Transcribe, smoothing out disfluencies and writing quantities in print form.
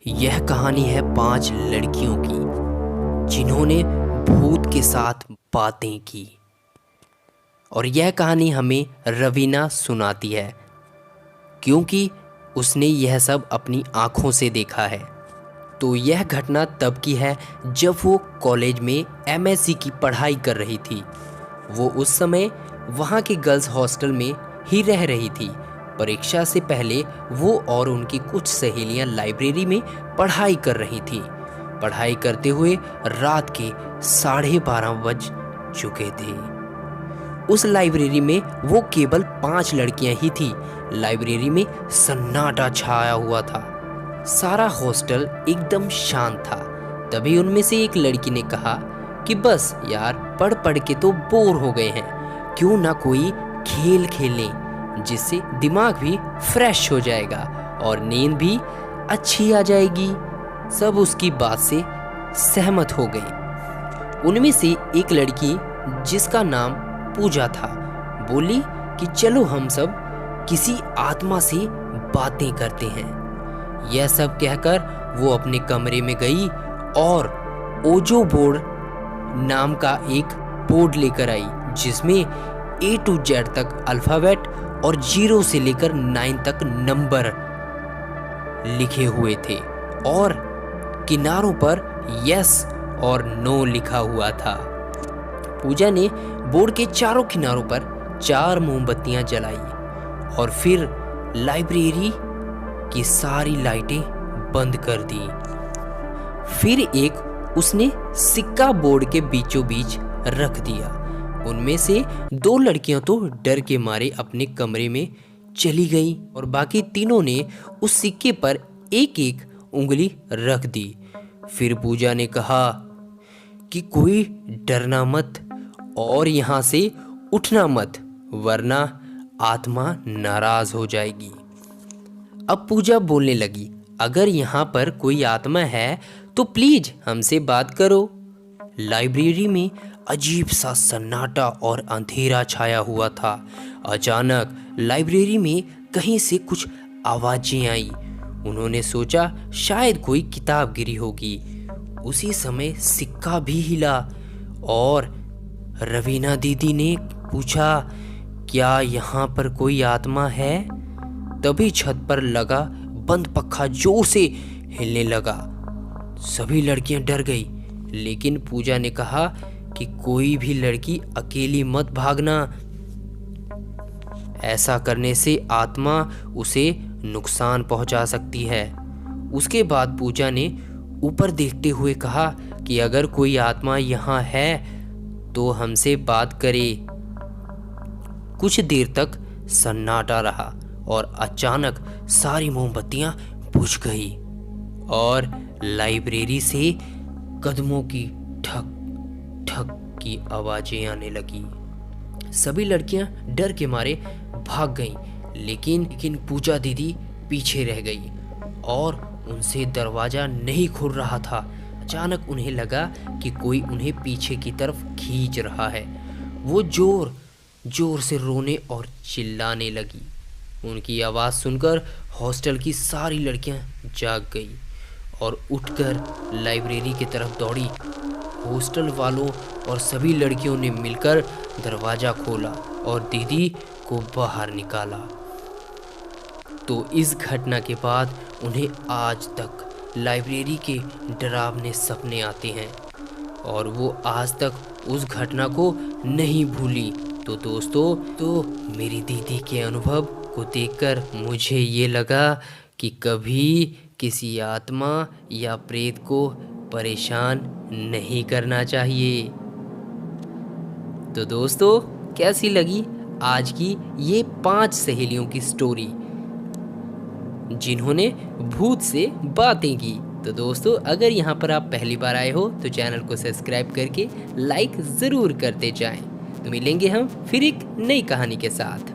यह कहानी है 5 लड़कियों की जिन्होंने भूत के साथ बातें की। और यह कहानी हमें रवीना सुनाती है क्योंकि उसने यह सब अपनी आँखों से देखा है। तो यह घटना तब की है जब वो कॉलेज में एमएससी की पढ़ाई कर रही थी। वो उस समय वहाँ के गर्ल्स हॉस्टल में ही रह रही थी। परीक्षा से पहले वो और उनकी कुछ सहेलियां लाइब्रेरी में पढ़ाई कर रही थीं। पढ़ाई करते हुए रात के 12:30 बज चुके थे। उस लाइब्रेरी में वो केवल 5 लड़कियां ही थी। लाइब्रेरी में सन्नाटा छाया हुआ था। सारा हॉस्टल एकदम शांत था। तभी उनमें से एक लड़की ने कहा कि बस यार, पढ़ पढ़ के तो बोर हो गए हैं, क्यों ना कोई खेल खेलें जिससे दिमाग भी फ्रेश हो जाएगा और नींद भी अच्छी आ जाएगी। सब उसकी बात से सहमत हो गए। उनमें से एक लड़की जिसका नाम पूजा था बोली कि चलो हम सब किसी आत्मा से बातें करते हैं। यह सब कहकर वो अपने कमरे में गई और ओजो बोर्ड नाम का एक बोर्ड लेकर आई जिसमें A to Z तक अल्फ़ाबेट और 0 से लेकर 9 तक नंबर लिखे हुए थे और किनारों पर यस और नो लिखा हुआ था। पूजा ने बोर्ड के चारों किनारों पर 4 मोमबत्तियां जलाई और फिर लाइब्रेरी की सारी लाइटें बंद कर दी। फिर एक उसने सिक्का बोर्ड के बीचों बीच रख दिया। उनमें से 2 लड़कियां तो डर के मारे अपने कमरे में चली गईं और बाकी तीनों ने उस सिक्के पर एक एक उंगली रख दी। फिर पूजा ने कहा कि कोई डरना मत और यहाँ से उठना मत, वरना आत्मा नाराज हो जाएगी। अब पूजा बोलने लगी, अगर यहाँ पर कोई आत्मा है तो प्लीज हमसे बात करो। लाइब्रेरी में अजीब सा सन्नाटा और अंधेरा छाया हुआ था। अचानक लाइब्रेरी में कहीं से कुछ आवाजें आई। उन्होंने सोचा शायद कोई किताब गिरी होगी। उसी समय सिक्का भी हिला और रवीना दीदी ने पूछा, क्या यहाँ पर कोई आत्मा है? तभी छत पर लगा बंद पंखा जोर से हिलने लगा। सभी लड़कियां डर गई, लेकिन पूजा ने कहा कि कोई भी लड़की अकेली मत भागना, ऐसा करने से आत्मा उसे नुकसान पहुंचा सकती है। उसके बाद पूजा ने ऊपर देखते हुए कहा कि अगर कोई आत्मा यहाँ है तो हमसे बात करे। कुछ देर तक सन्नाटा रहा और अचानक सारी मोमबत्तियां बुझ गई और लाइब्रेरी से कदमों की ठक ठक की आवाजें आने लगी। सभी लड़कियां डर के मारे भाग गईं, लेकिन पूजा दीदी पीछे रह गई और उनसे दरवाजा नहीं खुल रहा था। अचानक उन्हें लगा कि कोई उन्हें पीछे की तरफ खींच रहा है। वो जोर जोर से रोने और चिल्लाने लगी। उनकी आवाज़ सुनकर हॉस्टल की सारी लड़कियां जाग गई और उठकर लाइब्रेरी की तरफ दौड़ी। हॉस्टल वालों और सभी लड़कियों ने मिलकर दरवाज़ा खोला और दीदी को बाहर निकाला। तो इस घटना के बाद उन्हें आज तक लाइब्रेरी के डरावने सपने आते हैं और वो आज तक उस घटना को नहीं भूली। तो दोस्तों, तो मेरी दीदी के अनुभव को देखकर मुझे ये लगा कि कभी किसी आत्मा या प्रेत को परेशान नहीं करना चाहिए। तो दोस्तों, कैसी लगी आज की ये 5 सहेलियों की स्टोरी जिन्होंने भूत से बातें की। तो दोस्तों, अगर यहाँ पर आप पहली बार आए हो तो चैनल को सब्सक्राइब करके लाइक ज़रूर करते जाएं। तो मिलेंगे हम फिर एक नई कहानी के साथ।